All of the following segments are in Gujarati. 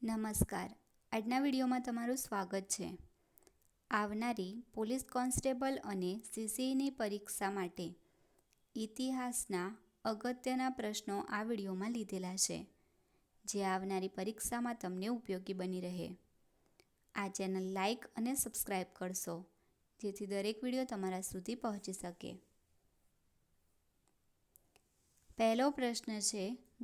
નમસ્કાર. આજના વિડીયોમાં તમારું સ્વાગત છે. આવનારી પોલીસ કોન્સ્ટેબલ અને સીસીઈની પરીક્ષા માટે ઇતિહાસના અગત્યના પ્રશ્નો આ વિડીયોમાં લીધેલા છે, જે આવનારી પરીક્ષામાં તમને ઉપયોગી બની રહે. આ ચેનલ લાઇક અને સબસ્ક્રાઈબ કરશો, જેથી દરેક વિડીયો તમારા સુધી પહોંચી શકે. પહેલો પ્રશ્ન છે,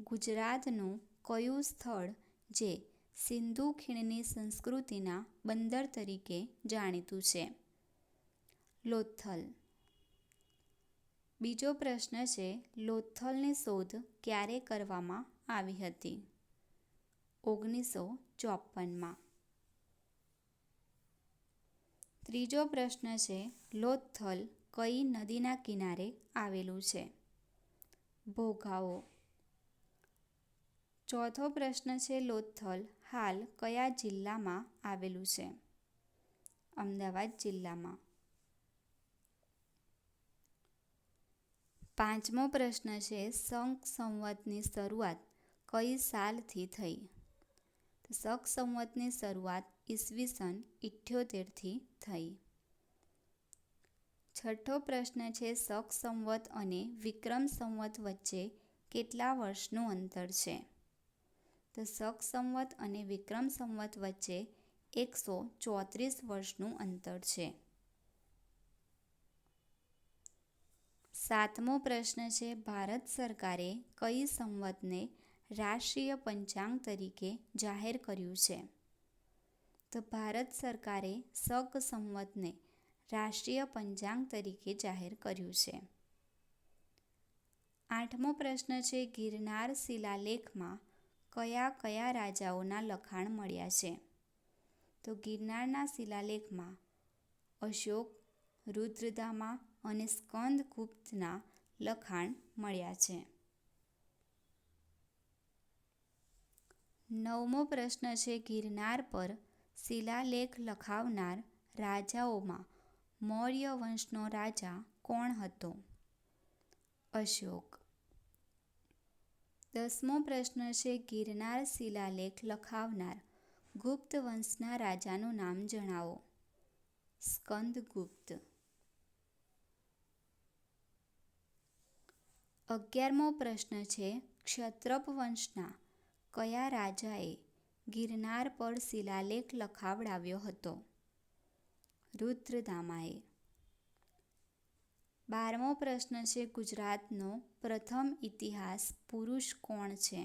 ગુજરાતનું કયું સ્થળ જે સિંધુ ખીણની સંસ્કૃતિના બંદર તરીકે જાણીતું છે? લોથલ. બીજો પ્રશ્ન છે, લોથલની શોધ ક્યારે કરવામાં આવી હતી? 1954માં. ત્રીજો પ્રશ્ન છે, લોથલ કઈ નદીના કિનારે આવેલું છે? ભોગાવો. ચોથો પ્રશ્ન છે, લોથલ હાલ કયા જિલ્લામાં આવેલું છે? અમદાવાદ જિલ્લામાં. પાંચમો પ્રશ્ન છે, શક સંવતની શરૂઆત કઈ સાલથી થઈ? શક સંવતની શરૂઆત ઈસવીસન 78થી થઈ. છઠ્ઠો પ્રશ્ન છે, શક સંવત અને વિક્રમ સંવત વચ્ચે કેટલા વર્ષનું અંતર છે? શક સંવત અને વિક્રમ સંવત વચ્ચે 134 વર્ષનું અંતર છે. સાતમો પ્રશ્ન છે, ભારત સરકારે કઈ સંવતને રાષ્ટ્રીય પંચાંગ તરીકે જાહેર કર્યું છે? ભારત સરકારે શક સંવતને રાષ્ટ્રીય પંચાંગ તરીકે જાહેર કર્યું છે. આઠમો પ્રશ્ન છે, ગિરનાર શિલાલેખમાં કયા કયા રાજાઓના લખાણ મળ્યા છે? ગિરનારના શિલાલેખમાં અશોક, રુદ્રદામા અને સ્કંદગુપ્તના લખાણ મળ્યા છે. નવમો પ્રશ્ન છે, ગિરનાર પર શિલાલેખ લખાવનાર રાજાઓમાં મૌર્ય વંશનો રાજા કોણ હતો? અશોક. 10મો પ્રશ્ન છે, ગિરનાર શિલાલેખ લખાવનાર ગુપ્ત વંશના રાજાનું નામ જણાવો. સ્કંદગુપ્ત. 11મો પ્રશ્ન છે, ક્ષત્રપ વંશના કયા રાજાએ ગિરનાર પર શિલાલેખ લખાવડાવ્યો હતો? રુદ્રદામાએ. 12મો પ્રશ્ન છે, ગુજરાતનો પ્રથમ ઇતિહાસ પુરુષ કોણ છે?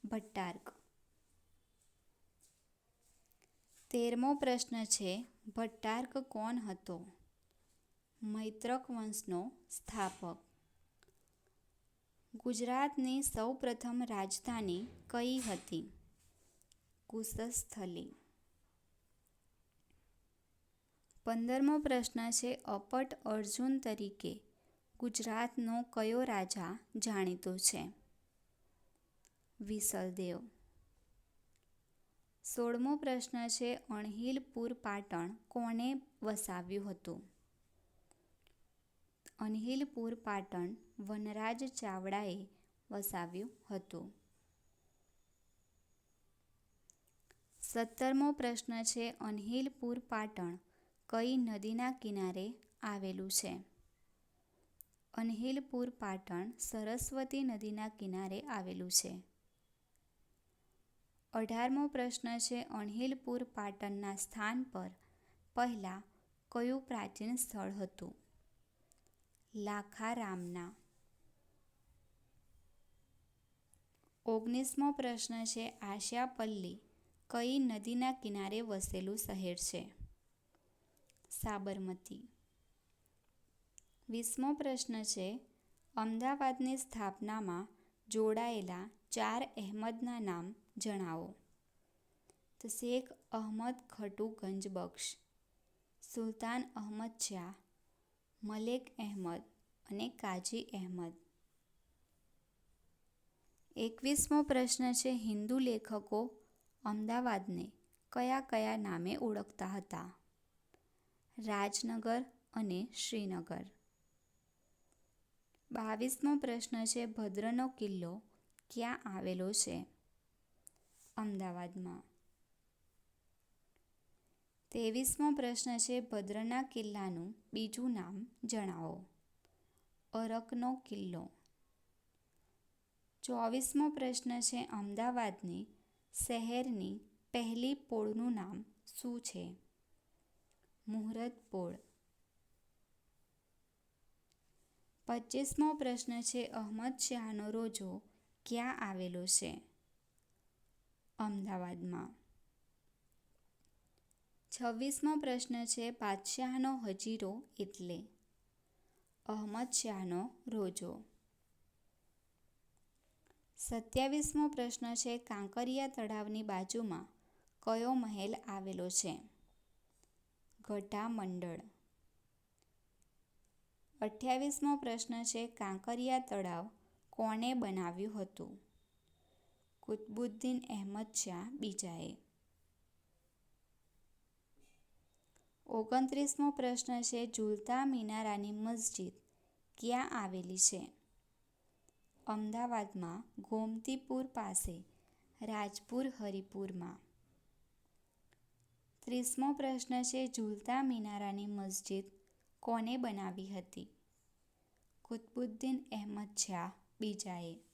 ભટ્ટારક. 13મો પ્રશ્ન છે, ભટ્ટારક કોણ હતો? મૈત્રક વંશનો સ્થાપક. ગુજરાતની સૌપ્રથમ રાજધાની કઈ હતી? કુશસ્થલી. 15મો પ્રશ્ન છે, અપટ અર્જુન તરીકે ગુજરાતનો કયો રાજા જાણીતો છે? વિસલદેવ. 16મો પ્રશ્ન છે, અણહિલપુર પાટણ કોણે વસાવ્યું હતું? અણહિલપુર પાટણ વનરાજ ચાવડાએ વસાવ્યું હતું. 17મો પ્રશ્ન છે, અણહિલપુર પાટણ કઈ નદીના કિનારે આવેલું છે? અણહિલપુર પાટણ સરસ્વતી નદીના કિનારે આવેલું છે. 18મો પ્રશ્ન છે, અણહિલપુર પાટણના સ્થાન પર પહેલા કયું પ્રાચીન સ્થળ હતું? લાખારામના. 19મો પ્રશ્ન છે, આશાપલ્લી કઈ નદીના કિનારે વસેલું શહેર છે? સાબરમતી. 20મો પ્રશ્ન છે, અમદાવાદની સ્થાપનામાં જોડાયેલા 4 અહેમદના નામ જણાવો. શેખ અહમદ ખટુ ગંજબક્ષ, સુલતાન અહમદ શાહ, મલેક અહેમદ અને કાજી અહેમદ. 21મો પ્રશ્ન છે, હિન્દુ લેખકો અમદાવાદને કયા કયા નામે ઓળખતા હતા? રાજનગર અને શ્રીનગર. 22મો પ્રશ્ન છે, ભદ્રનો કિલ્લો ક્યાં આવેલો છે? અમદાવાદમાં. 23મો પ્રશ્ન છે ભદ્રના કિલ્લાનું બીજું નામ જણાવો. અરકનો કિલ્લો. 24મો પ્રશ્ન છે અમદાવાદની શહેરની પહેલી પોળનું નામ શું છે? મુહૂર્ત પોળ. 25મો પ્રશ્ન છે અહમદ શાહનો રોજો ક્યાં આવેલો છે? અમદાવાદમાં. 26મો પ્રશ્ન છે બાદશાહનો હજીરો એટલે? અહમદ શાહનો રોજો. 27મો પ્રશ્ન છે કાંકરિયા તળાવની બાજુમાં કયો મહેલ આવેલો છે? ગઢા મંડળ. 28મો પ્રશ્ન છે કાંકરિયા તળાવ કોણે બનાવ્યું હતું? કુતબુદ્દીન અહેમદ શાહ બીજાએ. 29મો પ્રશ્ન છે ઝૂલતા મિનારાની મસ્જિદ ક્યાં આવેલી છે? અમદાવાદમાં ગોમતીપુર પાસે રાજપુર હરિપુરમાં. 30મો પ્રશ્ન છે ઝૂલતા મિનારાની મસ્જિદ કોણે બનાવી હતી? કુતબુદ્દીન અહેમદ શાહ બીજાએ.